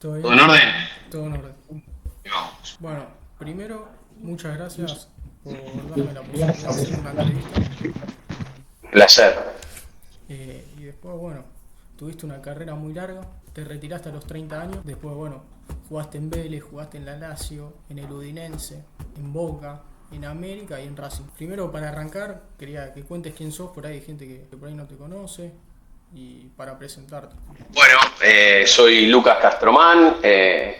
¿Todo ¿Todo bien? en orden? Todo en orden. Ahí vamos. Bueno, primero, muchas gracias por darme la posibilidad de hacerte una entrevista. Placer. Y después, bueno, tuviste una carrera muy larga, te retiraste a los 30 años, después, bueno, jugaste en Vélez, jugaste en la Lazio, en el Udinense, en Boca, en América y en Racing. Primero, para arrancar, quería que cuentes quién sos, por ahí hay gente que por ahí no te conoce, y para presentarte. Bueno, soy Lucas Castromán,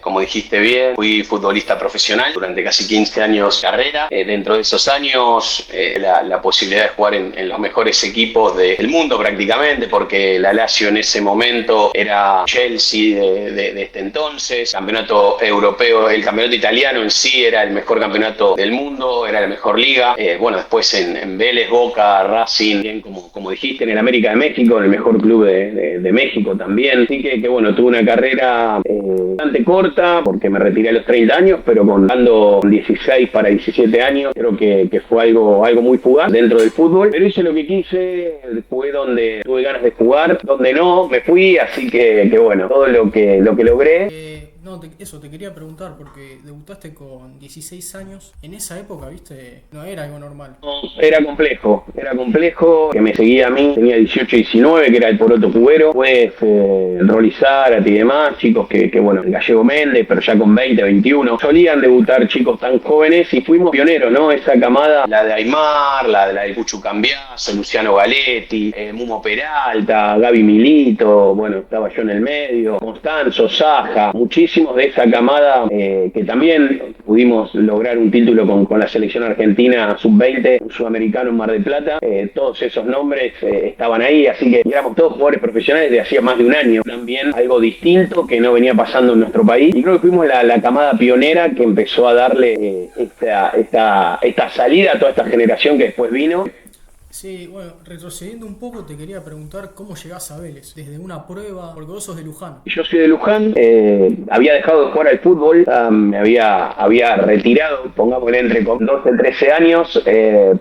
como dijiste bien, fui futbolista profesional durante casi 15 años de carrera. Dentro de esos años, la posibilidad de jugar en los mejores equipos del mundo prácticamente, porque la Lazio en ese momento era Chelsea de este entonces, campeonato europeo, el campeonato italiano en sí era el mejor campeonato del mundo, era la mejor liga. Bueno, después en Vélez, Boca, Racing, bien como dijiste, en el América de México, en el mejor club de México también. Así que bueno, tuve una carrera bastante corta porque me retiré a los 30 años, pero dando 16 para 17 años, creo que fue algo muy fugaz dentro del fútbol. Pero hice lo que quise, fue donde tuve ganas de jugar, donde no, me fui, así que bueno, todo lo que logré. No, eso te quería preguntar, porque debutaste con 16 años. En esa época, viste, no era algo normal. Era complejo, que me seguía a mí, tenía 18 y 19, que era el poroto cubero, pues Rolly Zárate y demás, chicos que bueno, el Gallego Méndez, pero ya con 20, 21, solían debutar chicos tan jóvenes y fuimos pioneros, ¿no? Esa camada, la de Aymar, la de Cuchu Cambiaso, Luciano Galetti, Mumo Peralta, Gaby Milito, bueno, estaba yo en el medio, Constanzo, Saja, muchísimos de esa camada que también pudimos lograr un título con la selección argentina sub-20, un sudamericano en Mar del Plata. Todos esos nombres estaban ahí, así que éramos todos jugadores profesionales de hacía más de un año. También algo distinto que no venía pasando en nuestro país. Y creo que fuimos la camada pionera que empezó a darle esta salida a toda esta generación que después vino. Sí, bueno, retrocediendo un poco, te quería preguntar cómo llegás a Vélez. Desde una prueba, porque vos sos de Luján. Yo soy de Luján, había dejado de jugar al fútbol, me había retirado, pongámosle entre 12 y 13 años,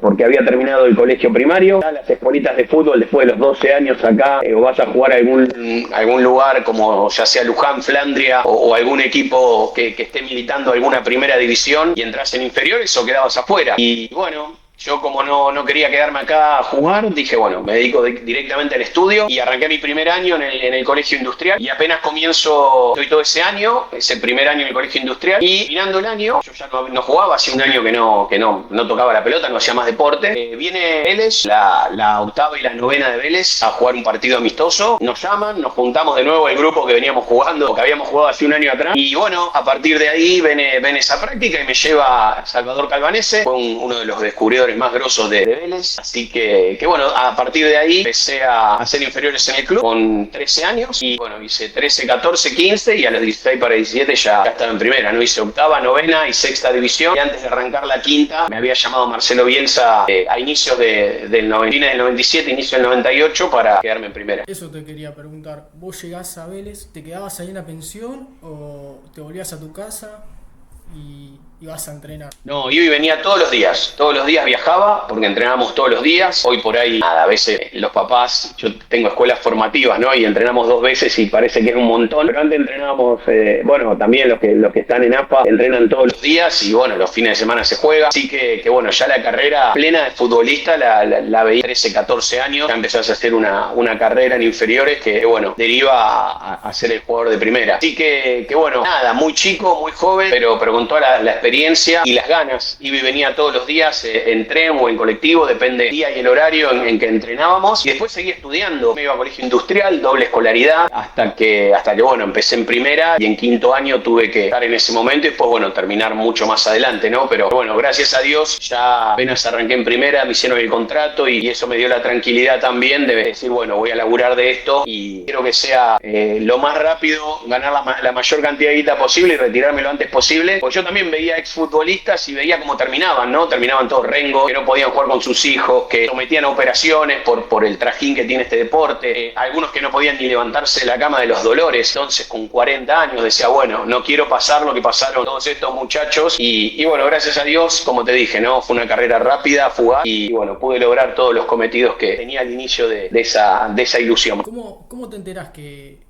porque había terminado el colegio primario. A las escuelitas de fútbol, después de los 12 años acá, o vas a jugar a algún lugar como ya sea Luján, Flandria, o algún equipo que esté militando alguna primera división y entras en inferiores o quedabas afuera. Y bueno, yo como no quería quedarme acá a jugar, dije, bueno, me dedico directamente al estudio y arranqué mi primer año en el colegio industrial y apenas comienzo, estoy todo ese año, ese primer año en el colegio industrial y mirando el año, yo ya no jugaba, hace un año que no tocaba la pelota, no hacía más deporte. Viene Vélez, la octava y la novena de Vélez a jugar un partido amistoso, nos llaman, nos juntamos de nuevo el grupo que veníamos jugando, que habíamos jugado hace un año atrás y bueno, a partir de ahí ven esa práctica y me lleva a Salvador Calvanese, fue uno de los descubridores más grosos de Vélez, así que bueno, a partir de ahí empecé a hacer inferiores en el club con 13 años y bueno, hice 13, 14, 15 y a los 16 para 17 ya estaba en primera, no hice octava, novena y sexta división y antes de arrancar la quinta me había llamado Marcelo Bielsa a inicios del 97, inicio del 98 para quedarme en primera. Eso te quería preguntar. ¿Vos llegás a Vélez, te quedabas ahí en la pensión o te volvías a tu casa y ibas a entrenar? No, iba y venía todos los días viajaba, porque entrenábamos todos los días, hoy por ahí, nada, a veces los papás, yo tengo escuelas formativas, ¿no? Y entrenamos 2 veces y parece que es un montón, pero antes entrenábamos, bueno, también los que están en AFA entrenan todos los días y bueno, los fines de semana se juega, así que bueno, ya la carrera plena de futbolista la veía 13, 14 años, ya empezás a hacer una carrera en inferiores que bueno, deriva a ser el jugador de primera, así que bueno, nada, muy chico, muy joven, pero con toda la experiencia y las ganas. Iba y venía todos los días en tren o en colectivo, depende del día y el horario en que entrenábamos. Y después seguí estudiando. Me iba a colegio industrial, doble escolaridad, hasta que bueno, empecé en primera y en quinto año tuve que estar en ese momento y después, bueno, terminar mucho más adelante, ¿no? Pero bueno, gracias a Dios, ya apenas arranqué en primera, me hicieron el contrato y eso me dio la tranquilidad también de decir, bueno, voy a laburar de esto y quiero que sea lo más rápido, ganar la mayor cantidad de guita posible y retirarme lo antes posible. Porque yo también veía exfutbolistas y veía cómo terminaban, ¿no? Terminaban todos rengos, que no podían jugar con sus hijos, que sometían a operaciones por el trajín que tiene este deporte, algunos que no podían ni levantarse de la cama de los dolores. Entonces, con 40 años decía, bueno, no quiero pasar lo que pasaron todos estos muchachos y bueno, gracias a Dios, como te dije, ¿no? Fue una carrera rápida, fugaz y bueno, pude lograr todos los cometidos que tenía al inicio de esa ilusión. ¿Cómo te enterás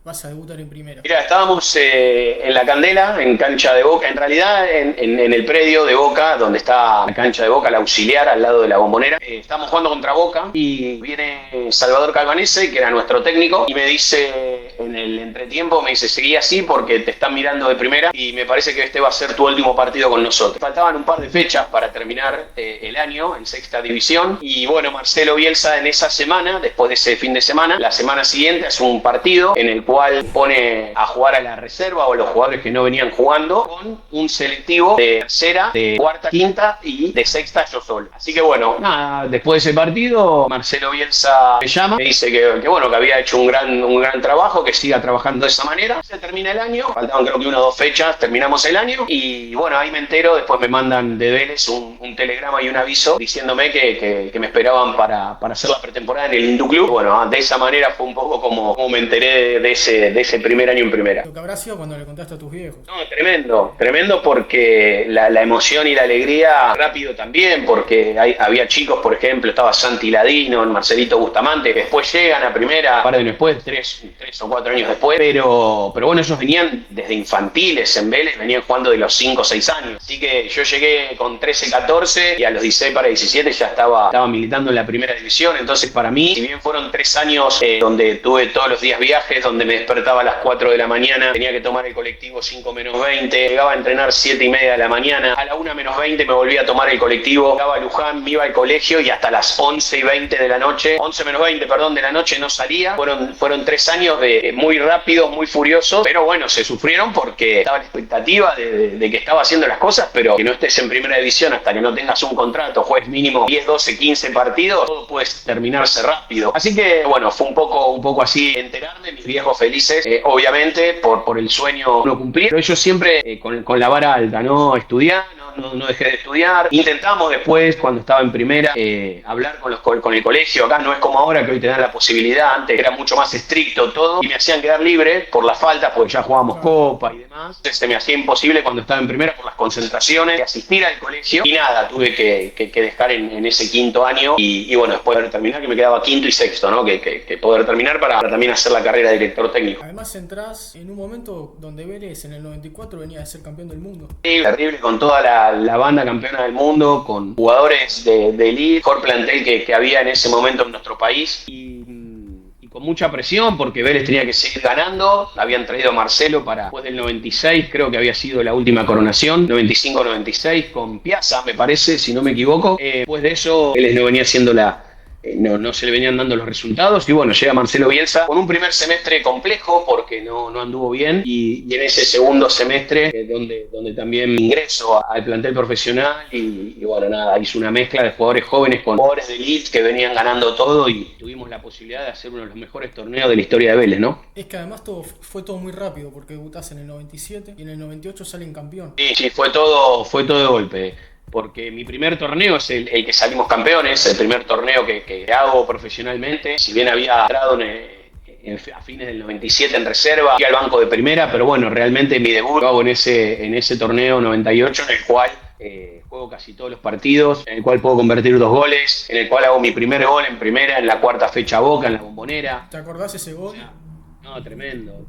vas a debutar en primera? Mira, estábamos en la Candela, en cancha de Boca, en realidad en el predio de Boca, donde está la cancha de Boca, la auxiliar, al lado de la Bombonera. Estábamos jugando contra Boca y viene Salvador Calvanese, que era nuestro técnico, y me dice en el entretiempo, me dice, seguí así porque te están mirando de primera y me parece que este va a ser tu último partido con nosotros. Faltaban un par de fechas para terminar el año en sexta división y bueno, Marcelo Bielsa en esa semana, después de ese fin de semana, la semana siguiente hace un partido en el cual pone a jugar a la reserva o los jugadores que no venían jugando con un selectivo de tercera, de cuarta, quinta y de sexta yo solo. Así que bueno, nada, después de ese partido Marcelo Bielsa me llama, me dice que bueno, que había hecho un gran trabajo, que siga trabajando de esa manera. Se termina el año, faltaban creo que 1 o 2 fechas, terminamos el año y bueno, ahí me entero, después me mandan de Vélez un telegrama y un aviso diciéndome que me esperaban para hacer la pretemporada en el Hindú Club. Bueno, de esa manera fue un poco como me enteré de ese primer año en primera. Lo que habrá sido cuando le contaste a tus viejos. No, tremendo porque la emoción y la alegría rápido también, porque había chicos, por ejemplo, estaba Santi Ladino, Marcelito Bustamante, que después llegan a primera, un par de años después, 3 o 4 años después, pero bueno, ellos venían desde infantiles en Vélez, venían jugando de los 5 o 6 años, así que yo llegué con 13, 14 y a los 16 para 17 ya estaba militando en la primera división, entonces para mí, si bien fueron 3 años donde tuve todos los días viajes, donde me despertaba a las 4 de la mañana, tenía que tomar el colectivo 5 menos 20, llegaba a entrenar 7 y media de la mañana, a la 1 menos 20 me volvía a tomar el colectivo, llegaba a Luján, me iba al colegio y hasta las 11 y 20 de la noche, 11 menos 20, perdón, de la noche no salía. Fueron 3 años de muy rápidos, muy furiosos, pero bueno, se sufrieron porque estaba la expectativa de que estaba haciendo las cosas, pero que no estés en primera división hasta que no tengas un contrato, juegues mínimo 10, 12, 15 partidos, todo puede terminarse rápido. Así que bueno, fue un poco así enterarme, mis viejos felices, obviamente por el sueño no cumplir, pero ellos siempre con la vara alta, ¿no? Estudiar, no dejé de estudiar. Intentamos después, cuando estaba en primera, hablar con el colegio. Acá no es como ahora que hoy te dan la posibilidad, antes era mucho más estricto todo y me hacían quedar libre por las faltas, porque ya jugábamos copa y demás. Entonces se me hacía imposible cuando estaba en primera por las concentraciones de asistir al colegio y nada, tuve que dejar en ese quinto año y bueno, después de terminar, que me quedaba quinto y sexto, ¿no? Que poder terminar para también hacer la carrera de director técnico. Además entrás en un momento donde Vélez en el 94 venía de ser campeón del mundo. Sí, terrible, con toda la banda campeona del mundo, con jugadores de elite, mejor plantel que había en ese momento en nuestro país y con mucha presión porque Vélez tenía que seguir ganando. Habían traído a Marcelo para después del 96, creo que había sido la última coronación, 95-96 con Piazza, me parece, si no me equivoco. Después de eso Vélez no venía haciendo no se le venían dando los resultados y bueno, llega Marcelo Bielsa con un primer semestre complejo porque no anduvo bien y en ese segundo semestre donde también ingreso al plantel profesional y bueno, nada, hizo una mezcla de jugadores jóvenes con jugadores de elite que venían ganando todo y tuvimos la posibilidad de hacer uno de los mejores torneos de la historia de Vélez, ¿no? Es que además fue todo muy rápido porque debutás en el 97 y en el 98 salen campeón. Sí, fue todo de golpe. Porque mi primer torneo es el que salimos campeones, el primer torneo que hago profesionalmente. Si bien había entrado a fines del 97 en reserva, fui al banco de primera, pero bueno, realmente mi debut lo hago en ese torneo 98, en el cual juego casi todos los partidos, en el cual puedo convertir 2 goles, en el cual hago mi primer gol en primera, en la cuarta fecha a Boca, en la Bombonera. ¿Te acordás ese gol? No, tremendo.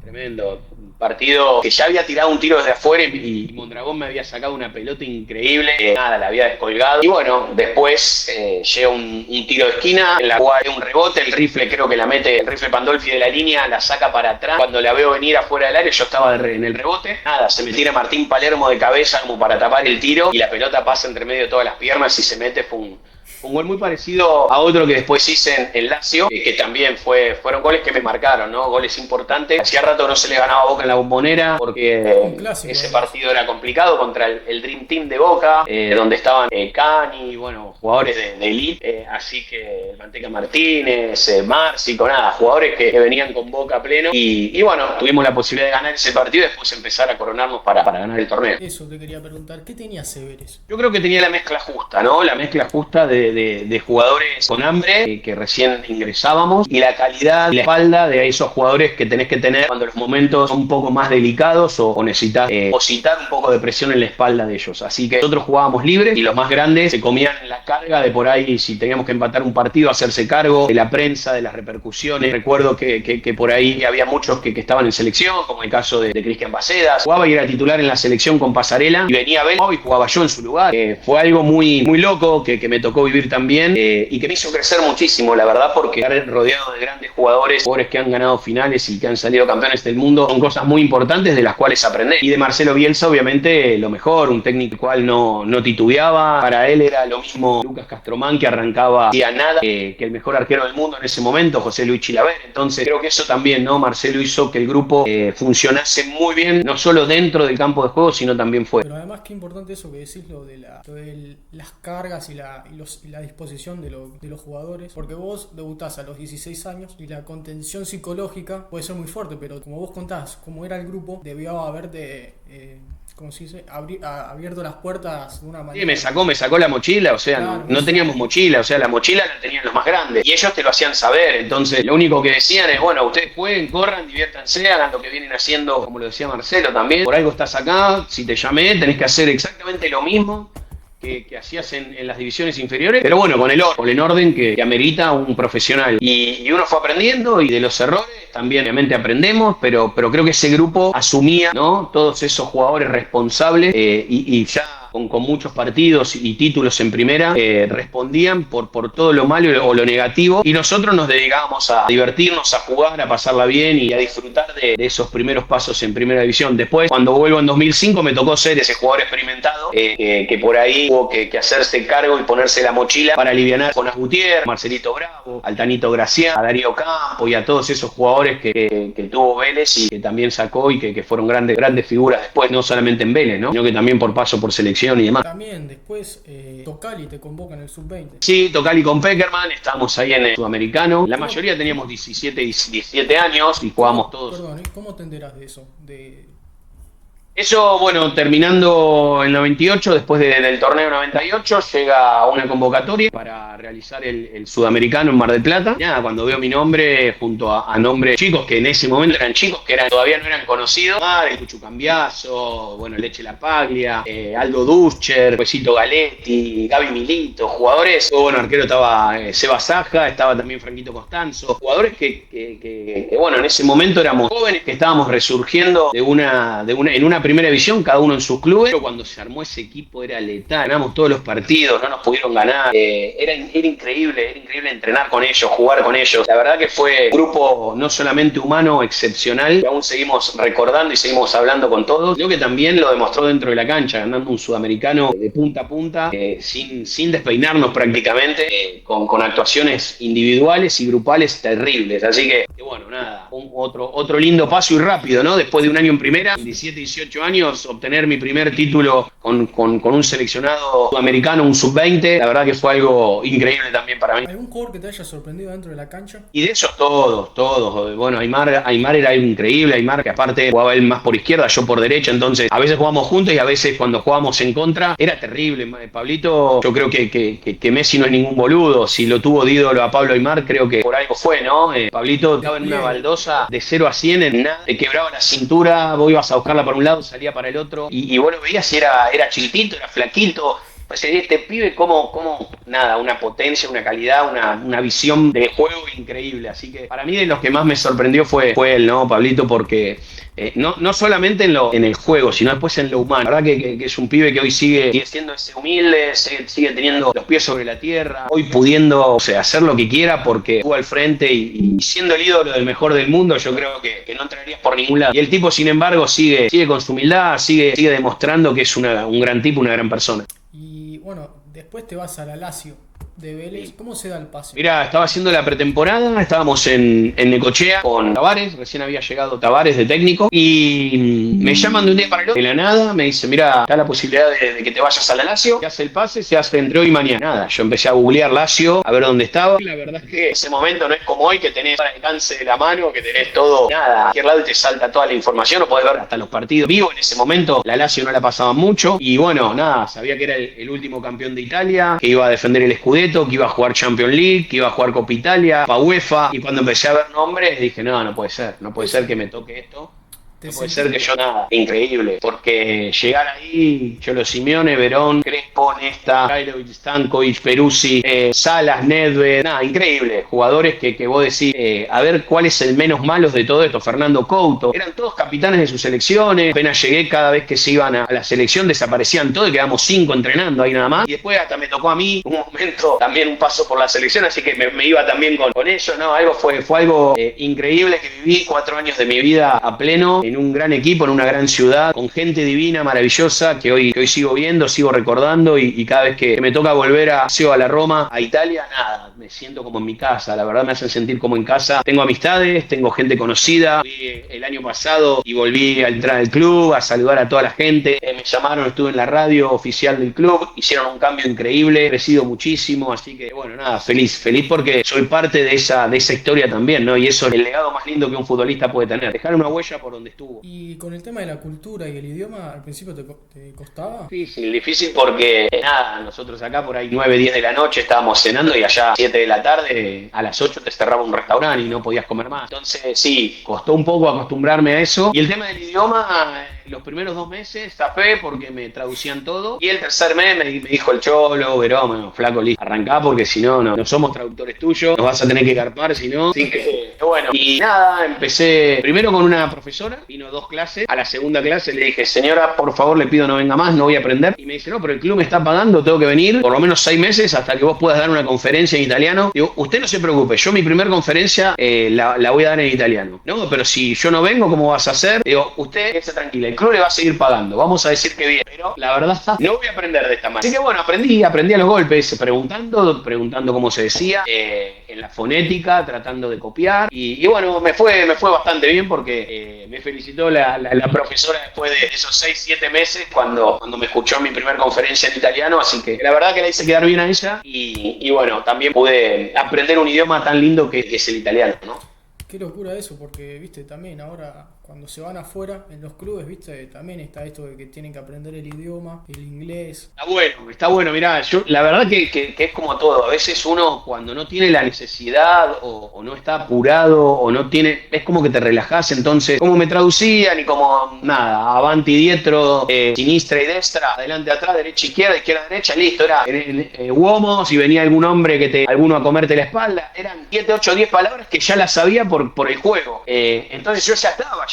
Un partido que ya había tirado un tiro desde afuera y Mondragón me había sacado una pelota increíble. Nada, la había descolgado. Y bueno, después llega un tiro de esquina en la cual un rebote, el rifle creo que la mete, el rifle Pandolfi de la línea, la saca para atrás. Cuando la veo venir afuera del área, yo estaba en el rebote. Nada, se me tira Martín Palermo de cabeza como para tapar el tiro y la pelota pasa entre medio de todas las piernas y se mete, fue un gol muy parecido a otro que después hice en Lazio, que también fueron goles que me marcaron, ¿no? Goles importantes. Hacía rato no se le ganaba a Boca en la Bombonera porque ese partido era complicado contra el Dream Team de Boca, donde estaban Cani, bueno, jugadores de elite, así que Manteca Martínez, Márcico, nada, jugadores que venían con Boca a pleno y bueno, tuvimos la posibilidad de ganar ese partido y después empezar a coronarnos para ganar el torneo. Eso te quería preguntar, ¿qué tenía Severes? Yo creo que tenía la mezcla justa, ¿no? La mezcla justa de de jugadores con hambre que recién ingresábamos y la calidad y la espalda de esos jugadores que tenés que tener cuando los momentos son un poco más delicados o necesitas depositar un poco de presión en la espalda de ellos. Así que nosotros jugábamos libres y los más grandes se comían la carga de por ahí, si teníamos que empatar un partido, hacerse cargo de la prensa, de las repercusiones. Recuerdo que por ahí había muchos que estaban en selección, como el caso de Cristian Bacedas. Jugaba y era titular en la selección con Pasarela y venía a ver y jugaba yo en su lugar. Fue algo muy, muy loco que me tocó vivir también y que me hizo crecer muchísimo, la verdad, porque estar rodeado de grandes jugadores que han ganado finales y que han salido campeones del mundo son cosas muy importantes de las cuales aprender. Y de Marcelo Bielsa, obviamente, lo mejor, un técnico el cual no titubeaba. Para él era lo mismo Lucas Castromán, que arrancaba hacía nada, que el mejor arquero del mundo en ese momento, José Luis Chilaver. Entonces creo que eso también, ¿no? Marcelo hizo que el grupo funcionase muy bien, no solo dentro del campo de juego, sino también fuera. Pero además qué importante eso que decís, lo de las cargas y la disposición de los jugadores, porque vos debutás a los 16 años y la contención psicológica puede ser muy fuerte, pero como vos contás, como era el grupo, debió haberte, ¿cómo se dice? Abierto las puertas de una manera. Sí, me sacó la mochila, o sea, claro, no teníamos mochila, o sea, la mochila la tenían los más grandes y ellos te lo hacían saber. Entonces lo único que decían es, bueno, ustedes jueguen, corran, diviértanse, hagan lo que vienen haciendo, como lo decía Marcelo también, por algo estás acá, si te llamé tenés que hacer exactamente lo mismo que hacías en las divisiones inferiores, pero bueno, con el orden que amerita un profesional. Y uno fue aprendiendo y de los errores también obviamente aprendemos, pero creo que ese grupo asumía, ¿no?, todos esos jugadores responsables y ya con muchos partidos y títulos en primera, respondían por todo lo malo o lo negativo, y nosotros nos dedicábamos a divertirnos, a jugar, a pasarla bien y a disfrutar de esos primeros pasos en primera división. Después, cuando vuelvo en 2005, me tocó ser ese jugador experimentado que por ahí tuvo que hacerse cargo y ponerse la mochila para alivianar con Gutiérrez, Marcelito Bravo, Altanito Gracián, a Darío Campo y a todos esos jugadores que tuvo Vélez y que también sacó y que fueron grandes figuras después, no solamente en Vélez, ¿no?, sino que también por paso por selección y demás. También después Tocali te convoca en el sub-20. Sí, Tocali con Peckerman, estábamos ahí en el Sudamericano. La mayoría teníamos 17 años y jugábamos todos. Perdón, ¿cómo te enterás de eso? Eso, bueno, terminando el 98, después del torneo 98, llega una convocatoria para realizar el Sudamericano en Mar del Plata. Nada, cuando veo mi nombre junto a nombres chicos, que en ese momento eran chicos, que todavía no eran conocidos, el Cucho Cambiaso, bueno, Leche La Paglia, Aldo Duscher, Juesito Galetti, Gaby Milito, jugadores. Bueno, arquero estaba Seba Saja, estaba también Franquito Costanzo, jugadores que bueno, en ese momento éramos jóvenes, que estábamos resurgiendo en una primera división, cada uno en sus clubes, pero cuando se armó ese equipo era letal, ganamos todos los partidos, no nos pudieron ganar, era increíble entrenar con ellos, jugar con ellos. La verdad que fue un grupo no solamente humano excepcional, que aún seguimos recordando y seguimos hablando con todos, sino que también lo demostró dentro de la cancha, ganando un Sudamericano de punta a punta, sin despeinarnos prácticamente, con actuaciones individuales y grupales terribles. Así que bueno, nada, otro lindo paso y rápido, ¿no? Después de un año en primera, 17-18 años, obtener mi primer título con un seleccionado sudamericano, un sub-20, la verdad que fue algo increíble también para mí. ¿Algún jugador que te haya sorprendido dentro de la cancha? Y de esos todos. Bueno, Aymar era algo increíble, Aymar, que aparte jugaba él más por izquierda, yo por derecha, entonces a veces jugábamos juntos y a veces cuando jugábamos en contra era terrible. Pablito, yo creo que Messi no es ningún boludo, si lo tuvo de ídolo a Pablo Aymar, creo que por algo fue, ¿no? Pablito estaba en una baldosa de 0 a 100 en nada, te quebraba la cintura, vos ibas a buscarla para un lado, salía para el otro, y vos lo veías y era chiquitito, era flaquito. Pues este pibe como nada, una potencia, una calidad, una visión de juego increíble. Así que para mí de los que más me sorprendió fue él, ¿no, Pablito? Porque no solamente en el juego, sino después en lo humano. La verdad que es un pibe que hoy sigue siendo ese humilde, sigue teniendo los pies sobre la tierra, hoy pudiendo, o sea, hacer lo que quiera porque juega al frente y siendo el ídolo del mejor del mundo, yo creo que no entrarías por ningún lado. Y el tipo, sin embargo, sigue con su humildad, sigue demostrando que es un gran tipo, una gran persona. Y bueno, después te vas a la Lazio de Vélez. ¿Cómo se da el pase? Mirá, estaba haciendo la pretemporada, estábamos en Necochea con Tavares, recién había llegado Tavares de técnico, y me llaman de un día para el otro, de la nada, me dicen, mirá, está la posibilidad de que te vayas a la Lazio, se hace el pase, se hace entre hoy y mañana. Nada, yo empecé a googlear Lazio, a ver dónde estaba, y la verdad es que ese momento no es como hoy, que tenés al alcance de la mano, que tenés todo, nada, a cualquier lado y te salta toda la información, o podés ver hasta los partidos vivos. En ese momento la Lazio no la pasaba mucho, y bueno, nada, sabía que era el último campeón de Italia, que iba a defender el Scudetto, Scudetto, que iba a jugar Champions League, que iba a jugar Copa Italia, Copa UEFA, y cuando empecé a ver nombres dije, no puede ser, no puede ser que me toque esto. No puede ser que yo nada, increíble, porque llegar ahí, Cholo Simeone, Verón, Crespo, Nesta, Kairovic, Stankovic, Peruzzi, Salas, Nedved, nada, increíble, jugadores que vos decís, a ver cuál es el menos malo de todo esto, Fernando Couto, eran todos capitanes de sus selecciones, apenas llegué cada vez que se iban a la selección desaparecían todos y quedamos 5 entrenando ahí nada más, y después hasta me tocó a mí un momento, también un paso por la selección, así que me iba también con ellos, ¿no? Fue algo increíble que viví 4 años de mi vida a pleno, en un gran equipo, en una gran ciudad, con gente divina, maravillosa, que hoy sigo viendo, sigo recordando y cada vez que me toca volver a la Roma, a Italia, nada, me siento como en mi casa, la verdad me hacen sentir como en casa. Tengo amistades, tengo gente conocida, fui el año pasado y volví a entrar al club, a saludar a toda la gente, me llamaron, estuve en la radio oficial del club, hicieron un cambio increíble, he crecido muchísimo, así que bueno, nada, feliz porque soy parte de esa historia también, ¿no? Y eso es el legado más lindo que un futbolista puede tener, dejar una huella por donde estuvo. Y con el tema de la cultura y el idioma, ¿al principio te costaba? Difícil porque nada, nosotros acá por ahí 9, 10 de la noche estábamos cenando y allá 7 de la tarde, a las 8 te cerraba un restaurante y no podías comer más. Entonces sí, costó un poco acostumbrarme a eso. Y el tema del idioma, los primeros 2 meses zafé porque me traducían todo. Y el tercer mes me dijo el Cholo, Verón, flaco, listo, arrancá porque si no somos traductores tuyos, nos vas a tener que garpar, si no. Así que bueno, y nada, empecé primero con una profesora, vino 2 clases. A la segunda clase le dije, señora, por favor, le pido no venga más, no voy a aprender. Y me dice, no, pero el club me está pagando, tengo que venir por lo menos 6 meses hasta que vos puedas dar una conferencia en italiano. Digo, usted no se preocupe, yo mi primer conferencia la voy a dar en italiano. No, pero si yo no vengo, ¿cómo vas a hacer? Digo, usted quédese tranquila, el club le va a seguir pagando, vamos a decir que bien, pero la verdad no voy a aprender de esta manera. Así que bueno, aprendí a los golpes, preguntando cómo se decía, en la fonética, tratando de copiar. Y bueno, me fue bastante bien porque me felicitó la profesora después de esos 6, 7 meses cuando me escuchó en mi primera conferencia en italiano, así que la verdad que la hice quedar bien a ella y bueno, también pude aprender un idioma tan lindo que es el italiano, ¿no? Qué locura eso, porque, viste, también ahora cuando se van afuera en los clubes, viste, también está esto de que tienen que aprender el idioma, el inglés. Está bueno, mirá, yo la verdad que es como todo, a veces uno cuando no tiene la necesidad o no está apurado o no tiene, es como que te relajás, entonces como me traducían y como nada, avanti dietro, sinistra y destra, adelante atrás, derecha izquierda derecha, listo, era uomo, si venía algún hombre alguno a comerte la espalda, eran 7, 8, 10 palabras que ya las sabía por el juego, entonces yo ya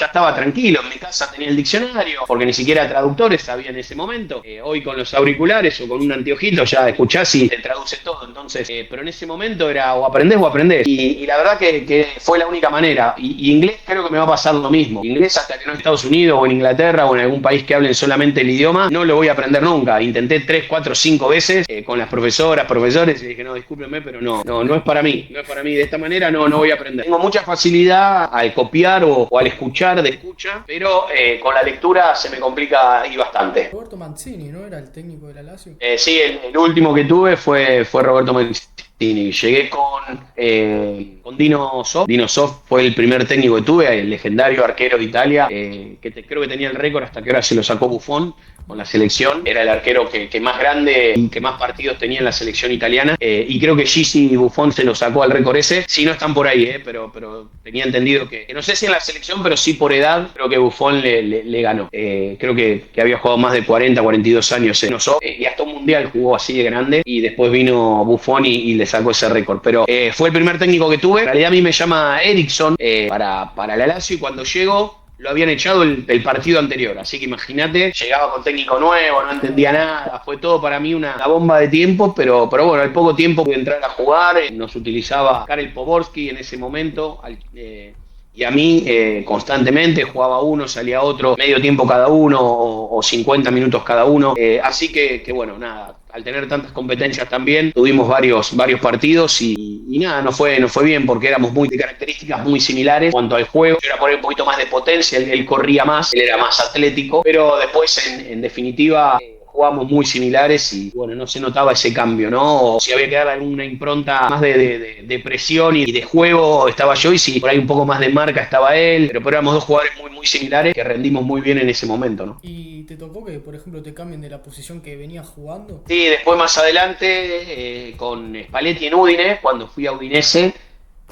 estaba tranquilo, en mi casa tenía el diccionario, porque ni siquiera traductores sabía en ese momento. Hoy con los auriculares o con un anteojito ya escuchás y te traduce todo, entonces, pero en ese momento era o aprendés. Y la verdad que fue la única manera. Y inglés creo que me va a pasar lo mismo. Inglés hasta que no en Estados Unidos o en Inglaterra o en algún país que hablen solamente el idioma, no lo voy a aprender nunca. Intenté 3, 4, 5 veces con las profesores y dije, no, discúlpenme, pero no es para mí. No es para mí, de esta manera no voy a aprender. Tengo mucha facilidad al copiar o al escuchar de escucha, pero con la lectura se me complica ahí bastante. Roberto Mancini, ¿no era el técnico de la Lazio? Sí, el último que tuve fue Roberto Mancini. Llegué con Dino Zoff. Dino Zoff fue el primer técnico que tuve, el legendario arquero de Italia, creo que tenía el récord hasta que ahora se lo sacó Buffon con la selección. Era el arquero que más grande y que más partidos tenía en la selección italiana. Y creo que Gigi Buffon se lo sacó al récord ese. Sí, no están por ahí, pero tenía entendido que no sé si en la selección, pero sí por edad, creo que Buffon le ganó. Creo que había jugado más de 40, 42 años en Oso, y hasta un mundial jugó así de grande. Y después vino Buffon y le sacó ese récord. Pero fue el primer técnico que tuve. En realidad a mí me llama Eriksson para la Lazio y cuando llego lo habían echado el partido anterior, así que imagínate, llegaba con técnico nuevo, no entendía nada, fue todo para mí una bomba de tiempo, pero bueno, al poco tiempo pude entrar a jugar, nos utilizaba Karel Poborski en ese momento, y a mí constantemente jugaba uno, salía otro, medio tiempo cada uno o 50 minutos cada uno, así que bueno, nada, al tener tantas competencias también, tuvimos varios partidos y nada, no fue bien porque éramos de características muy similares en cuanto al juego. Yo era por ahí un poquito más de potencia, él corría más, él era más atlético, pero después en definitiva jugábamos muy similares y bueno, no se notaba ese cambio, ¿no? O si había que dar alguna impronta más de presión y de juego estaba yo, y si por ahí un poco más de marca estaba él, pero éramos dos jugadores muy similares que rendimos muy bien en ese momento, ¿no? Y te tocó que, por ejemplo, te cambien de la posición que venías jugando? Sí, después más adelante, con Spalletti en Udine, cuando fui a Udinese,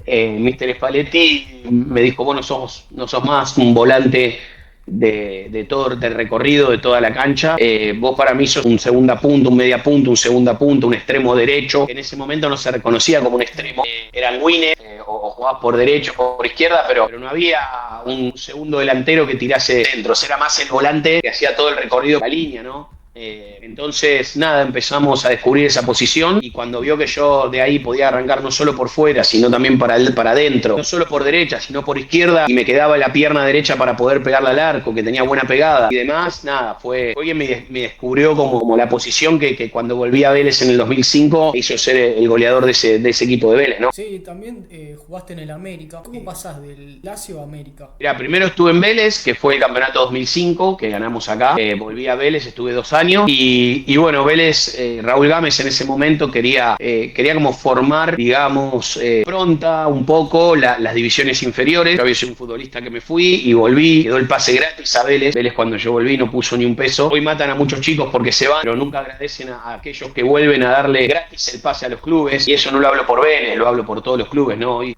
Mr. Spalletti me dijo, vos no sos más un volante de todo el recorrido, de toda la cancha. Vos para mí sos un segunda punta, un media punta, un segunda punta, un extremo derecho. En ese momento no se reconocía como un extremo. Eran wingers, o jugabas por derecho o por izquierda, pero no había un segundo delantero que tirase centro. Era más el volante que hacía todo el recorrido de la línea, ¿no? Entonces, nada, empezamos a descubrir esa posición y cuando vio que yo de ahí podía arrancar no solo por fuera, sino también para adentro, no solo por derecha, sino por izquierda, y me quedaba la pierna derecha para poder pegarle al arco, que tenía buena pegada y demás, nada, fue quien me descubrió como la posición que cuando volví a Vélez en el 2005 hizo ser el goleador de ese equipo de Vélez, ¿no? Sí, también jugaste en el América. ¿Cómo pasás del Lazio a América? Mira, primero estuve en Vélez, que fue el campeonato 2005, que ganamos acá. Volví a Vélez, estuve 2 años. Y bueno, Vélez, Raúl Gámez en ese momento quería como formar, digamos, pronta un poco las divisiones inferiores. Yo había sido un futbolista que me fui y volví, quedó el pase gratis a Vélez. Vélez cuando yo volví no puso ni un peso. Hoy matan a muchos chicos porque se van, pero nunca agradecen a aquellos que vuelven a darle gratis el pase a los clubes. Y eso no lo hablo por Vélez, lo hablo por todos los clubes, ¿no? Hoy,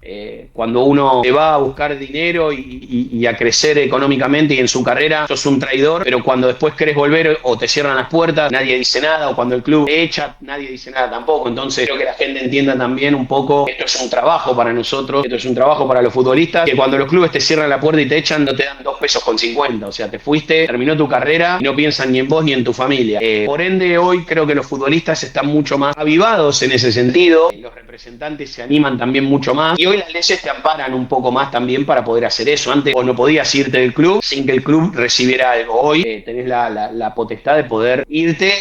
cuando uno se va a buscar dinero y a crecer económicamente y en su carrera, sos un traidor, pero cuando después querés volver o te cierran las puertas, nadie dice nada, o cuando el club te echa, nadie dice nada tampoco. Entonces creo que la gente entienda también un poco que esto es un trabajo para nosotros, esto es un trabajo para los futbolistas, que cuando los clubes te cierran la puerta y te echan, no te dan 2 pesos con 50, o sea, te fuiste, terminó tu carrera y no piensan ni en vos ni en tu familia. Por ende, hoy creo que los futbolistas están mucho más avivados en ese sentido, los representantes se animan también mucho más, y hoy las leyes te amparan un poco más también para poder hacer eso. Antes vos no podías irte del club sin que el club recibiera algo. Hoy tenés la potestad de poder irte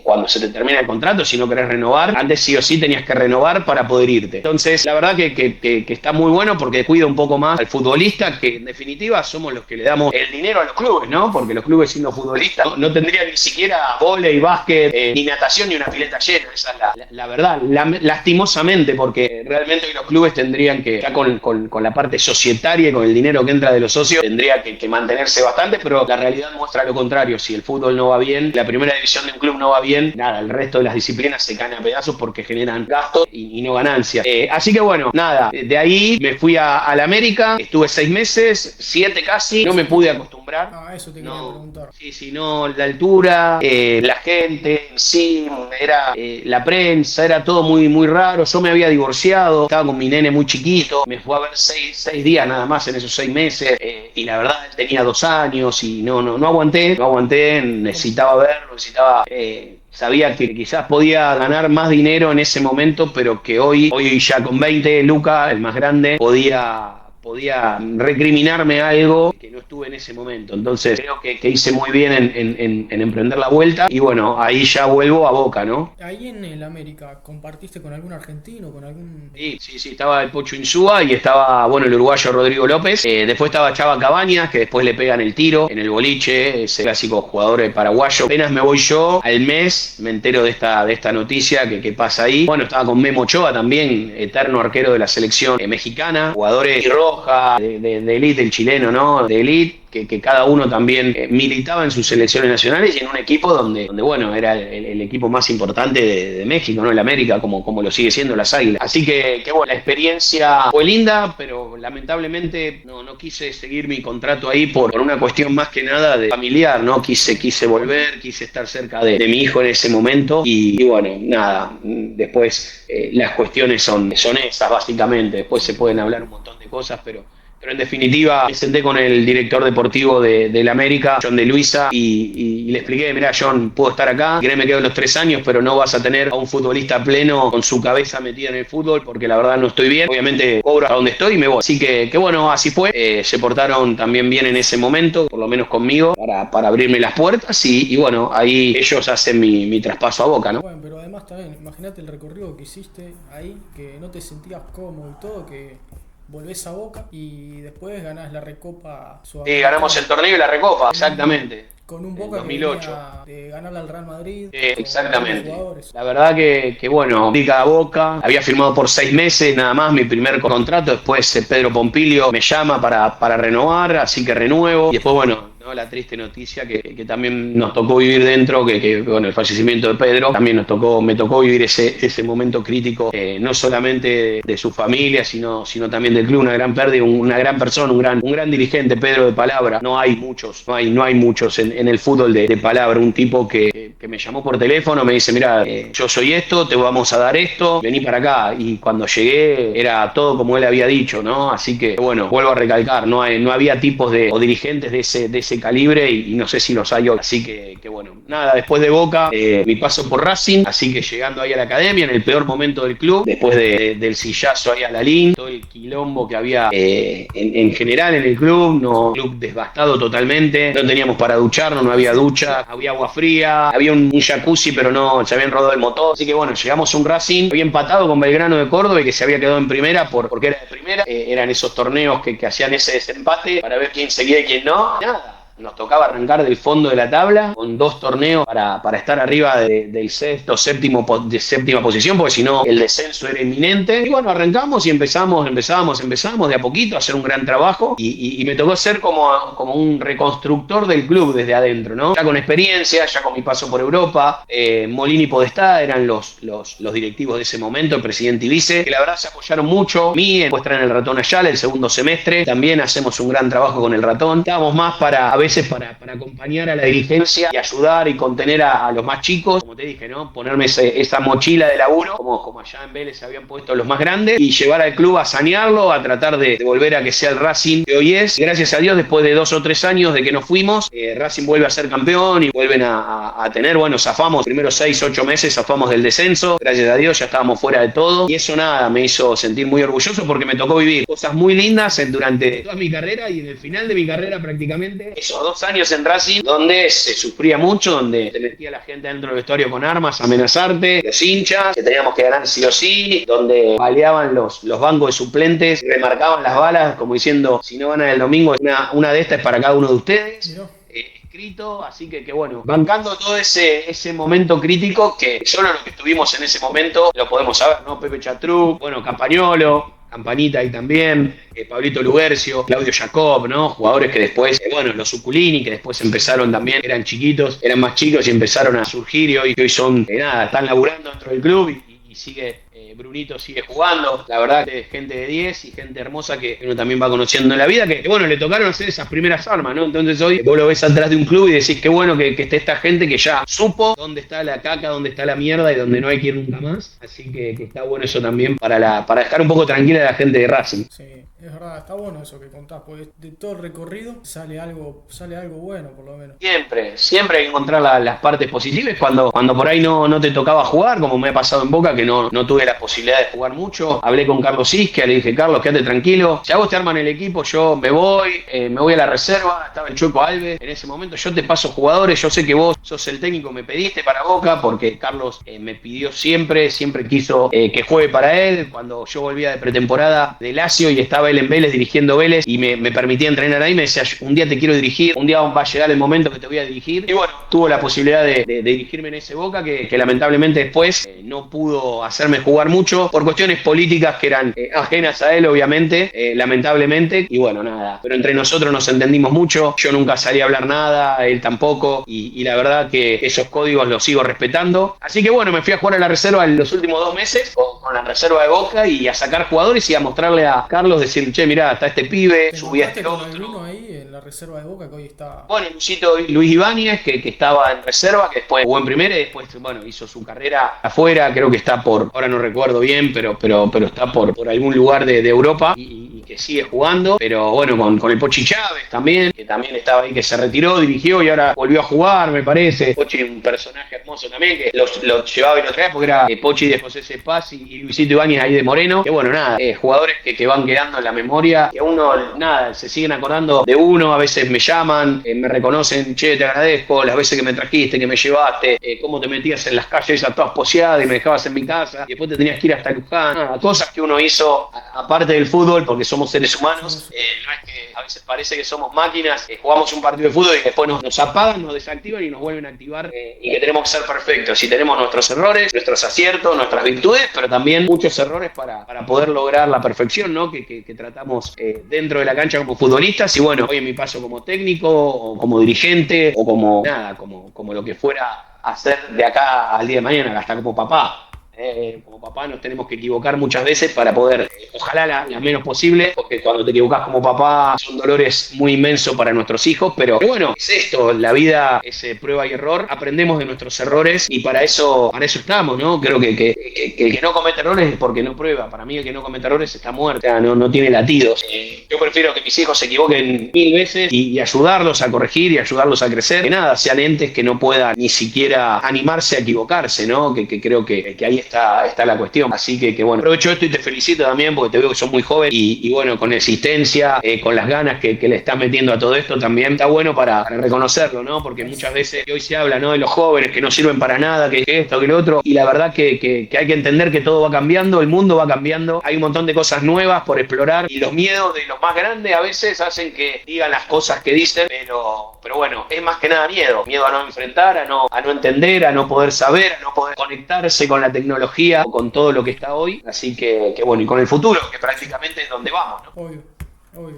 cuando se te termina el contrato, si no querés renovar. Antes sí o sí tenías que renovar para poder irte. Entonces, la verdad que está muy bueno porque cuida un poco más al futbolista, que en definitiva somos los que le damos el dinero a los clubes, ¿no? Porque los clubes sin los futbolistas no tendrían ni siquiera vóley, básquet, ni natación, ni una pileta llena. Esa es la verdad. Lastimosamente, porque realmente hoy los clubes tendrían que, ya con la parte societaria y con el dinero que entra de los socios, tendría que mantenerse bastante, pero la realidad muestra lo contrario. Si el fútbol no va bien, la primera división de un club no va bien, nada, el resto de las disciplinas se caen a pedazos porque generan gastos y no ganancias. Así que bueno, nada, de ahí me fui a la América, estuve 6 meses, 7 casi, no me pude acostumbrar. Ah, eso te quería preguntar. Sí, no, la altura, la gente en sí, era la prensa, era todo muy, muy raro. Yo me había divorciado, estaba con mi nene muy chiquito, me fue a ver 6 días nada más en esos 6 meses, y la verdad él tenía 2 años y no aguanté, necesitaba verlo, sabía que quizás podía ganar más dinero en ese momento, pero que hoy ya con 20, Luca, el más grande, podía recriminarme algo que no estuve en ese momento. Entonces creo que hice muy bien en emprender la vuelta y bueno, ahí ya vuelvo a Boca, ¿no? Ahí en el América, ¿compartiste con algún argentino, con algún...? Sí, estaba el Pocho Insúa y estaba, bueno, el uruguayo Rodrigo López. Después estaba Chava Cabañas, que después le pegan el tiro en el boliche, ese clásico jugador paraguayo. Apenas me voy yo, al mes me entero de esta noticia que pasa ahí. Bueno, estaba con Memo Ochoa también, eterno arquero de la selección mexicana, jugadores roja, de elite, el chileno, ¿no? De elite, que cada uno también militaba en sus selecciones nacionales y en un equipo donde bueno, era el equipo más importante de México, ¿no? El América, como lo sigue siendo las Águilas. Así que bueno, la experiencia fue linda, pero lamentablemente no quise seguir mi contrato ahí por una cuestión más que nada de familiar, ¿no? Quise volver, quise estar cerca de mi hijo en ese momento y bueno, nada, después las cuestiones son esas básicamente, después se pueden hablar un montón de cosas, pero en definitiva me senté con el director deportivo del América, John de Luisa, y le expliqué, mirá John, puedo estar acá, me quedo los 3 años, pero no vas a tener a un futbolista pleno con su cabeza metida en el fútbol, porque la verdad no estoy bien, obviamente cobro a donde estoy y me voy. Así que bueno, así fue, se portaron también bien en ese momento, por lo menos conmigo, para abrirme las puertas y bueno, ahí ellos hacen mi traspaso a Boca, ¿no? Bueno, pero además también, imagínate el recorrido que hiciste ahí, que no te sentías cómodo y todo, que volvés a Boca y después ganás la Recopa Sudamericana. Sí, ganamos el torneo y la Recopa, exactamente. Con un Boca 2008. Que venía de ganarle al Real Madrid. Exactamente. La verdad que bueno, pica a Boca, había firmado por 6 meses nada más mi primer contrato, después Pedro Pompilio me llama para renovar, así que renuevo, y después bueno, ¿no? La triste noticia que también nos tocó vivir dentro, que con el fallecimiento de Pedro, también me tocó vivir ese momento crítico, no solamente de su familia, sino también del club, una gran pérdida, una gran persona, un gran dirigente, Pedro de palabra. No hay muchos en el fútbol de palabra, un tipo que me llamó por teléfono, me dice, mira, yo soy esto, te vamos a dar esto, vení para acá. Y cuando llegué era todo como él había dicho, ¿no? Así que, bueno, vuelvo a recalcar, no había tipos o dirigentes de ese calibre y no sé si los hay hoy. Así que bueno, nada, después de Boca, mi paso por Racing, así que llegando ahí a la academia, en el peor momento del club, después del sillazo ahí a Lalín, todo el quilombo que había en general en el club, club devastado totalmente, no teníamos para ducharnos, no había ducha, había agua fría, había un jacuzzi, pero no, se habían rodado el motor, así que bueno, llegamos a un Racing, había empatado con Belgrano de Córdoba y que se había quedado en primera porque era de primera, eran esos torneos que hacían ese desempate para ver quién seguía y quién no, nada. Nos tocaba arrancar del fondo de la tabla con 2 torneos para estar arriba del séptima posición, porque si no el descenso era inminente. Y bueno, arrancamos y empezamos de a poquito a hacer un gran trabajo y me tocó ser como un reconstructor del club desde adentro, ¿no? Ya con experiencia, ya con mi paso por Europa, Molini y Podestá eran los directivos de ese momento, el presidente y vice, que la verdad se apoyaron mucho. Después traen el Ratón Ayala el segundo semestre, también hacemos un gran trabajo con el Ratón. Estábamos más para acompañar a la dirigencia y ayudar y contener a los más chicos, como te dije, ¿no? Ponerme esa mochila de laburo, como allá en Vélez se habían puesto los más grandes, y llevar al club a sanearlo, a tratar de volver a que sea el Racing que hoy es. Gracias a Dios, después de 2 o 3 años de que nos fuimos, Racing vuelve a ser campeón y vuelven a tener, bueno, zafamos, primeros 6, 8 meses zafamos del descenso, gracias a Dios ya estábamos fuera de todo, y eso nada, me hizo sentir muy orgulloso porque me tocó vivir cosas muy lindas durante toda mi carrera y en el final de mi carrera prácticamente. Esos 2 años en Racing, donde se sufría mucho, donde te metía la gente dentro del vestuario con armas, a amenazarte, los hinchas, que teníamos que ganar sí o sí, donde baleaban los bancos de suplentes, remarcaban las balas, como diciendo, si no ganan el domingo, una de estas es para cada uno de ustedes. Escrito, así que bueno, bancando todo ese momento crítico, que solo los que estuvimos en ese momento lo podemos saber, ¿no? Pepe Chatruc, bueno, Campagnolo, Campanita ahí también, Pablito Lubercio, Claudio Jacob, ¿no? Jugadores que después, los Zuculini, que después empezaron también, eran más chicos y empezaron a surgir y hoy son, están laburando dentro del club y sigue, Brunito sigue jugando, la verdad que gente de 10 y gente hermosa que uno también va conociendo en la vida, que bueno, le tocaron hacer esas primeras armas, ¿no? Entonces hoy vos lo ves atrás de un club y decís qué bueno que esté esta gente que ya supo dónde está la caca, dónde está la mierda y dónde no hay que ir nunca más, así que está bueno eso también para dejar un poco tranquila a la gente de Racing. Sí, es verdad, está bueno eso que contás, porque de todo el recorrido sale algo bueno por lo menos. Siempre hay que encontrar las partes positivas cuando por ahí no te tocaba jugar, como me ha pasado en Boca, que no tuve la posibilidad de jugar mucho. Hablé con Carlos Isquia, le dije, Carlos, quédate tranquilo, si a vos te arman el equipo, yo me voy a la reserva, estaba el Chueco Alves, en ese momento yo te paso jugadores, yo sé que vos sos el técnico, me pediste para Boca, porque Carlos me pidió siempre quiso que juegue para él, cuando yo volvía de pretemporada de Lazio y estaba él en Vélez dirigiendo Vélez y me permitía entrenar ahí, me decía, un día te quiero dirigir, un día va a llegar el momento que te voy a dirigir, y bueno, tuvo la posibilidad de dirigirme en ese Boca, que lamentablemente después no pudo hacerme jugar mucho, por cuestiones políticas que eran ajenas a él, obviamente, lamentablemente, y bueno, nada, pero entre nosotros nos entendimos mucho, yo nunca salí a hablar nada, él tampoco, y la verdad que esos códigos los sigo respetando, así que bueno, me fui a jugar a la reserva en los últimos 2 meses, con la reserva de Boca, y a sacar jugadores y a mostrarle a Carlos, decir, che, mirá, está este pibe, subí a este otro. Ahí en la reserva de Boca que hoy está... Bueno, Luis Ibáñez, que estaba en reserva, que después jugó en primera y después, bueno, hizo su carrera afuera, creo que está ahora no recuerdo bien, pero está por algún lugar de Europa y que sigue jugando, pero bueno, con el Pochi Chávez también, que también estaba ahí, que se retiró, dirigió y ahora volvió a jugar, me parece. Pochi, un personaje hermoso también, que lo llevaba y lo traía porque era Pochi de José Cepaz y Luisito Ibáñez ahí de Moreno, que bueno, nada, jugadores que van quedando en la memoria, que uno, nada, se siguen acordando de uno, a veces me llaman, me reconocen, che, te agradezco, las veces que me trajiste, que me llevaste, cómo te metías en las calles a todas poseadas y me dejabas en mi casa, y después te tenías que ir hasta Luján, nada, cosas que uno hizo aparte del fútbol, porque son somos seres humanos, no es que a veces parece que somos máquinas, jugamos un partido de fútbol y después nos apagan, nos desactivan y nos vuelven a activar, y que tenemos que ser perfectos. Y tenemos nuestros errores, nuestros aciertos, nuestras virtudes, pero también muchos errores para poder lograr la perfección, ¿no? que tratamos dentro de la cancha como futbolistas. Y bueno, hoy en mi paso como técnico, o como dirigente, o como nada, como lo que fuera a hacer de acá al día de mañana, hasta como papá. Como papá nos tenemos que equivocar muchas veces para poder, ojalá la menos posible, porque cuando te equivocas como papá son dolores muy inmensos para nuestros hijos, pero bueno, es esto, la vida es prueba y error, aprendemos de nuestros errores y para eso estamos, ¿no? Creo que el que no comete errores es porque no prueba. Para mí el que no comete errores está muerto, o sea, no tiene latidos. Yo prefiero que mis hijos se equivoquen 1000 veces y ayudarlos a corregir y ayudarlos a crecer, que nada, sean entes que no puedan ni siquiera animarse a equivocarse, ¿no? Que creo que ahí está la cuestión. Así que bueno, aprovecho esto y te felicito también porque te veo que sos muy joven y bueno, con existencia, con las ganas que le estás metiendo a todo esto también, está bueno para reconocerlo, ¿no? Porque muchas veces hoy se habla, ¿no?, de los jóvenes que no sirven para nada, que esto, que lo otro, y la verdad que hay que entender que todo va cambiando, el mundo va cambiando, hay un montón de cosas nuevas por explorar y los miedos de los más grandes a veces hacen que digan las cosas que dicen, pero bueno, es más que nada miedo a no enfrentar, a no entender, a no poder saber, a no poder conectarse con la tecnología o con todo lo que está hoy. Así que bueno, y con el futuro, que prácticamente es donde vamos, ¿no? Obvio.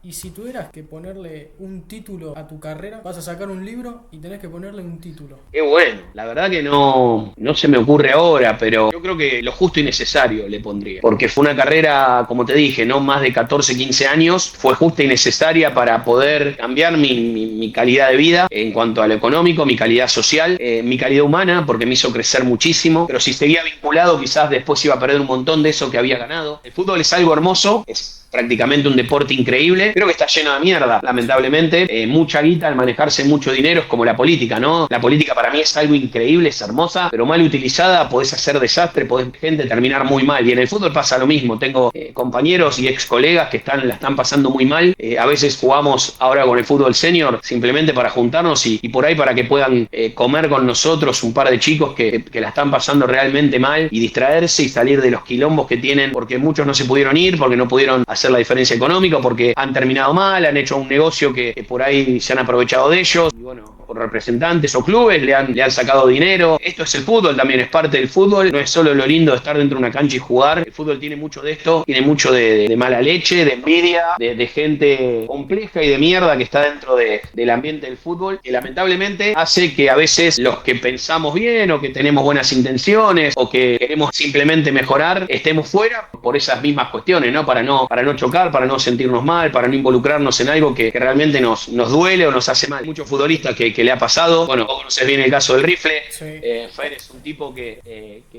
Y si tuvieras que ponerle un título a tu carrera, vas a sacar un libro y tenés que ponerle un título. Qué bueno, la verdad que no se me ocurre ahora, pero yo creo que lo justo y necesario le pondría. Porque fue una carrera, como te dije, no más de 14, 15 años, fue justa y necesaria para poder cambiar mi calidad de vida en cuanto a lo económico, mi calidad social, mi calidad humana, porque me hizo crecer muchísimo, pero si seguía vinculado quizás después iba a perder un montón de eso que había ganado. El fútbol es algo hermoso, es prácticamente un deporte increíble. Creo que está lleno de mierda, lamentablemente. Mucha guita al manejarse mucho dinero, es como la política, ¿no? La política para mí es algo increíble, es hermosa, pero mal utilizada podés hacer desastre, podés gente terminar muy mal. Y en el fútbol pasa lo mismo. Tengo compañeros y ex colegas que la están pasando muy mal. A veces jugamos ahora con el fútbol senior simplemente para juntarnos y por ahí para que puedan comer con nosotros un par de chicos que la están pasando realmente mal y distraerse y salir de los quilombos que tienen, porque muchos no se pudieron ir, porque no pudieron hacer la diferencia económica, porque han terminado mal, han hecho un negocio que por ahí se han aprovechado de ellos, y bueno, o representantes o clubes le han sacado dinero. Esto es el fútbol, también es parte del fútbol, no es solo lo lindo de estar dentro de una cancha y jugar. El fútbol tiene mucho de esto, tiene mucho de mala leche, de envidia, de gente compleja y de mierda que está dentro del ambiente del fútbol, que lamentablemente hace que a veces los que pensamos bien o que tenemos buenas intenciones o que queremos simplemente mejorar, estemos fuera por esas mismas cuestiones, ¿no? Para no chocar, para no sentirnos mal, para no involucrarnos en algo que realmente nos duele o nos hace mal. Muchos futbolistas que le ha pasado, bueno, vos conocés bien el caso del Rifle, sí. Fer es un tipo que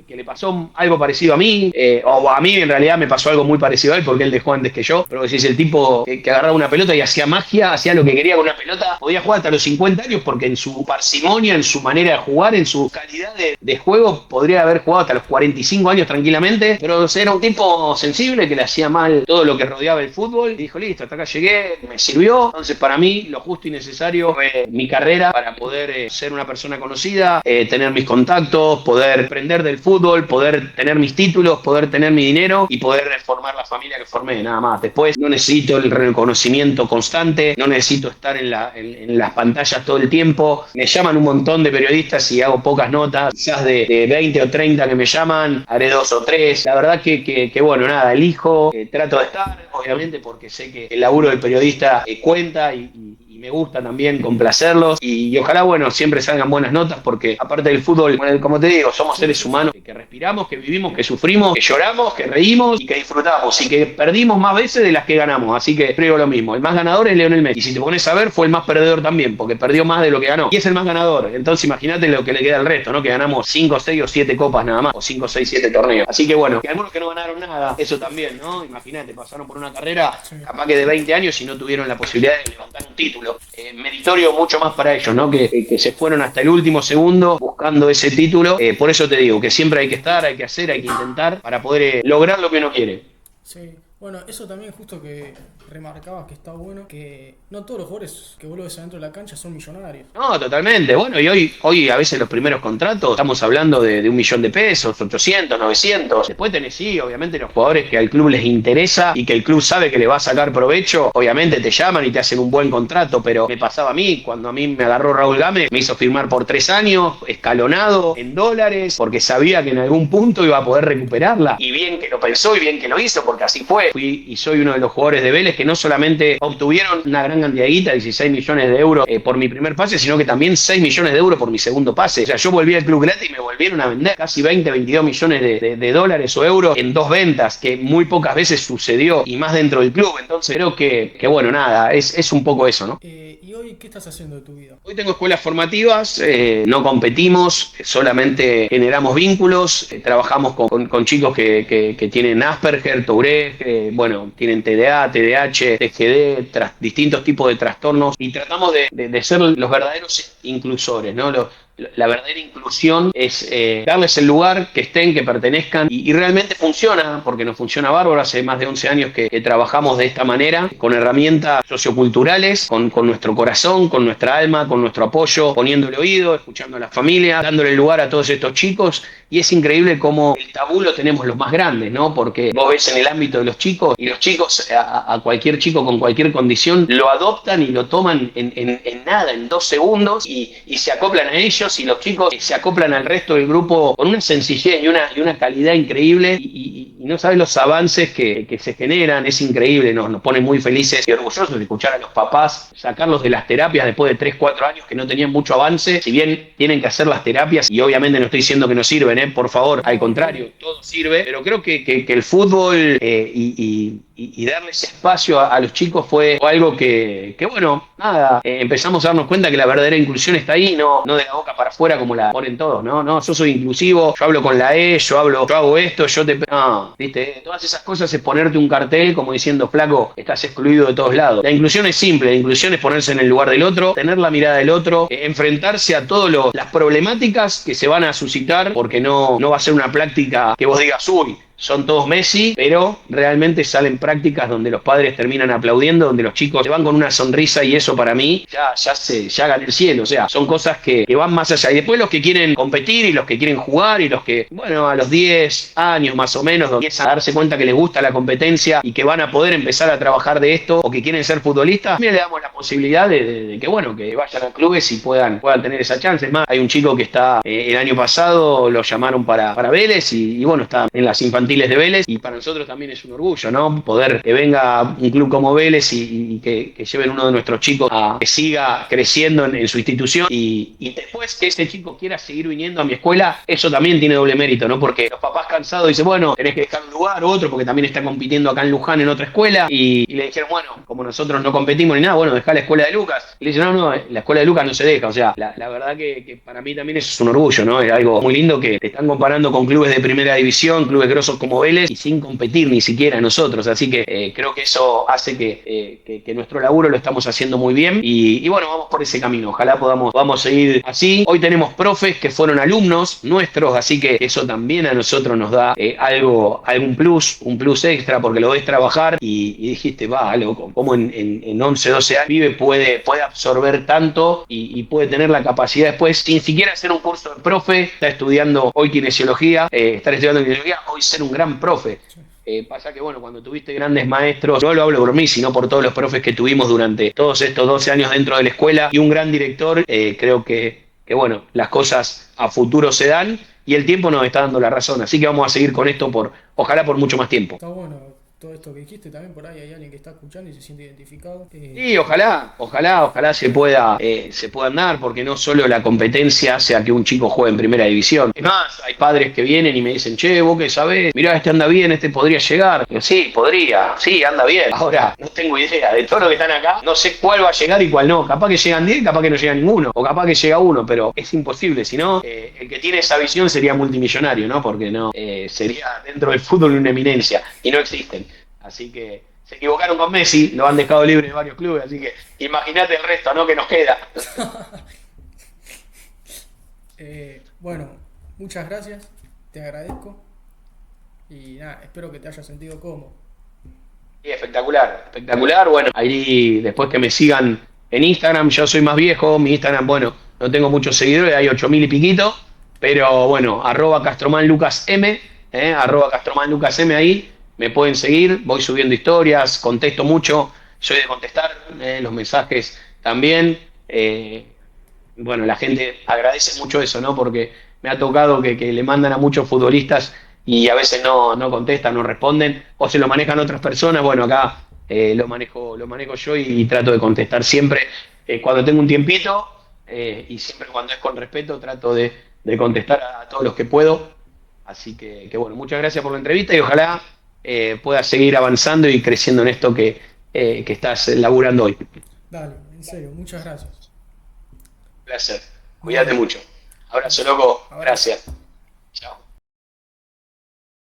le pasó algo parecido a mí, o a mí en realidad me pasó algo muy parecido a él porque él dejó antes que yo, pero si es el tipo que agarraba una pelota y hacía magia, hacía lo que quería con una pelota, podía jugar hasta los 50 años porque en su parsimonia, en su manera de jugar, en su calidad de juego, podría haber jugado hasta los 45 años tranquilamente, pero era un tipo sensible que le hacía mal todo lo que rodeaba el fútbol y dijo, listo, hasta acá llegué, me sirvió. Entonces para mí lo justo y necesario fue mi carrera para poder ser una persona conocida, tener mis contactos, poder aprender del fútbol, poder tener mis títulos, poder tener mi dinero y poder formar la familia que formé, nada más. Después no necesito el reconocimiento constante, no necesito estar en las pantallas todo el tiempo. Me llaman un montón de periodistas y hago pocas notas, quizás de 20 o 30 que me llaman, haré 2 o 3. La verdad que bueno, nada, elijo, trato de estar, obviamente, porque sé que el laburo del periodista cuenta y me gusta también complacerlos y ojalá, bueno, siempre salgan buenas notas porque aparte del fútbol, como te digo, somos seres humanos que respiramos, que vivimos, que sufrimos, que lloramos, que reímos y que disfrutamos y que perdimos más veces de las que ganamos, así que digo lo mismo, el más ganador es Lionel Messi y si te pones a ver fue el más perdedor también porque perdió más de lo que ganó y es el más ganador, entonces imagínate lo que le queda al resto, ¿no? Que ganamos 5, 6 o 7 copas nada más o 5, 6, 7 torneos, así que bueno, que algunos que no ganaron nada, eso también, ¿no? Imagínate, pasaron por una carrera capaz que de 20 años y no tuvieron la posibilidad de levantar un título, meritorio mucho más para ellos, ¿no? Que se fueron hasta el último segundo buscando ese título. Por eso te digo que siempre hay que estar, hay que hacer, hay que intentar para poder lograr lo que uno quiere. Sí, Bueno, eso también justo que remarcabas que está bueno, que no todos los jugadores que vos lo ves adentro de la cancha son millonarios. No, totalmente. Bueno, y hoy a veces los primeros contratos estamos hablando de 1 millón de pesos, 800, 900. Después tenés, sí, obviamente los jugadores que al club les interesa y que el club sabe que le va a sacar provecho, obviamente te llaman y te hacen un buen contrato, pero me pasaba a mí, cuando a mí me agarró Raúl Gámez, me hizo firmar por 3 años, escalonado, en dólares, porque sabía que en algún punto iba a poder recuperarla. Y bien que lo pensó y bien que lo hizo, porque así fue. Fui y soy uno de los jugadores de Vélez que no solamente obtuvieron una gran cantidad de guita, 16 millones de euros por mi primer pase, sino que también 6 millones de euros por mi segundo pase. O sea, yo volví al club gratis y me volvieron a vender casi 20, 22 millones de dólares o euros en 2 ventas, que muy pocas veces sucedió, y más dentro del club. Entonces creo que bueno, nada, es un poco eso, ¿no? ¿Y hoy qué estás haciendo de tu vida? Hoy tengo escuelas formativas, no competimos, solamente generamos vínculos, trabajamos con chicos que tienen Asperger, Tourette, bueno, tienen TDA, TDAH, TGD, distintos tipos de trastornos, y tratamos de ser los verdaderos inclusores, ¿no? La verdadera inclusión es darles el lugar, que estén, que pertenezcan, y realmente funciona, porque nos funciona bárbaro. Hace más de 11 años que trabajamos de esta manera, con herramientas socioculturales, con nuestro corazón, con nuestra alma, con nuestro apoyo, poniéndole oído, escuchando a la familia, dándole lugar a todos estos chicos. Y es increíble cómo el tabú lo tenemos los más grandes, ¿no? Porque vos ves en el ámbito de los chicos, y los chicos, a cualquier chico con cualquier condición, lo adoptan y lo toman en nada, en 2 segundos, y se acoplan a ellos, y los chicos se acoplan al resto del grupo con una sencillez y una calidad increíble, y no sabes los avances que se generan. Es increíble, nos pone muy felices y orgullosos de escuchar a los papás, sacarlos de las terapias después de 3 4 años que no tenían mucho avance, si bien tienen que hacer las terapias, y obviamente no estoy diciendo que no sirven, por favor, al contrario, todo sirve, pero creo que el fútbol y darles espacio a los chicos fue algo que bueno, nada, empezamos a darnos cuenta que la verdadera inclusión está ahí, no de la boca para afuera como la ponen todos, no, yo soy inclusivo, yo hablo con la yo hago esto, no, viste, todas esas cosas es ponerte un cartel como diciendo, flaco, estás excluido de todos lados. La inclusión es simple, la inclusión es ponerse en el lugar del otro, tener la mirada del otro, enfrentarse a todas las problemáticas que se van a suscitar, porque no va a ser una práctica que vos digas, uy, son todos Messi, pero realmente salen prácticas donde los padres terminan aplaudiendo, donde los chicos se van con una sonrisa, y eso para mí ya gané el cielo. O sea, son cosas que van más allá. Y después los que quieren competir y los que quieren jugar y los que, bueno, a los 10 años más o menos, donde empiezan a darse cuenta que les gusta la competencia y que van a poder empezar a trabajar de esto, o que quieren ser futbolistas, también le damos la posibilidad de que, bueno, que vayan a clubes y puedan tener esa chance. Es más, hay un chico que está, el año pasado lo llamaron para Vélez, y bueno, está en las infantiles de Vélez, y para nosotros también es un orgullo, ¿no? Poder que venga un club como Vélez y que lleven uno de nuestros chicos a que siga creciendo en su institución, y después que ese chico quiera seguir viniendo a mi escuela, eso también tiene doble mérito, ¿no? Porque los papás cansados dicen, bueno, tenés que dejar un lugar u otro, porque también está compitiendo acá en Luján en otra escuela, y le dijeron, bueno, como nosotros no competimos ni nada, bueno, dejá la escuela de Lucas. Y le dicen, no, la escuela de Lucas no se deja. O sea, la verdad que para mí también eso es un orgullo, ¿no? Es algo muy lindo que te están comparando con clubes de primera división, clubes grosos como Vélez, y sin competir ni siquiera nosotros. Así que creo que eso hace que nuestro laburo lo estamos haciendo muy bien, y bueno, vamos por ese camino. Ojalá podamos seguir así. Hoy tenemos profes que fueron alumnos nuestros, así que eso también a nosotros nos da un plus extra, porque lo ves trabajar y dijiste, va, loco, como en 11, 12 años vive puede absorber tanto, y puede tener la capacidad después, sin siquiera hacer un curso de profe, está estudiando hoy kinesiología, hoy ser un gran profe. Pasa que, bueno, cuando tuviste grandes maestros, no lo hablo por mí, sino por todos los profes que tuvimos durante todos estos 12 años dentro de la escuela, y un gran director, creo que, bueno, las cosas a futuro se dan, y el tiempo nos está dando la razón. Así que vamos a seguir con esto ojalá por mucho más tiempo. Está bueno todo esto que dijiste, también por ahí hay alguien que está escuchando y se siente identificado. Sí, ojalá se pueda dar, porque no solo la competencia hace a que un chico juegue en primera división. Es más, hay padres que vienen y me dicen, che, vos qué sabés, mirá, este anda bien, este podría llegar. Digo, sí, podría, sí, anda bien. Ahora, no tengo idea de todo lo que están acá, no sé cuál va a llegar y cuál no. Capaz que llegan 10, capaz que no llega ninguno, o capaz que llega uno, pero es imposible. Si no, el que tiene esa visión sería multimillonario, ¿no? Porque no sería dentro del fútbol una eminencia, y no existen. Así que se equivocaron con Messi, lo han dejado libre de varios clubes, así que imagínate el resto, ¿no? Que nos queda. Bueno, muchas gracias, te agradezco, y nada, espero que te hayas sentido cómodo. Sí, espectacular, espectacular. Bueno, ahí después que me sigan en Instagram, yo soy más viejo, mi Instagram, bueno, no tengo muchos seguidores, hay 8.000 y piquito, pero bueno, @CastromanLucasM, @CastromanLucasM ahí, me pueden seguir, voy subiendo historias, contesto mucho, soy de contestar los mensajes también. Bueno, la gente agradece mucho eso, ¿no? Porque me ha tocado que le mandan a muchos futbolistas y a veces no contestan, no responden, o se lo manejan otras personas. Bueno, acá lo manejo yo y trato de contestar siempre cuando tengo un tiempito y siempre cuando es con respeto trato de contestar a todos los que puedo. Así que bueno, muchas gracias por la entrevista y ojalá puedas seguir avanzando y creciendo en esto que estás laburando hoy. Un Dale, en serio, muchas gracias. placer. Nos Cuídate vemos. mucho. Abrazo, loco. Abrazo. Gracias. Chao.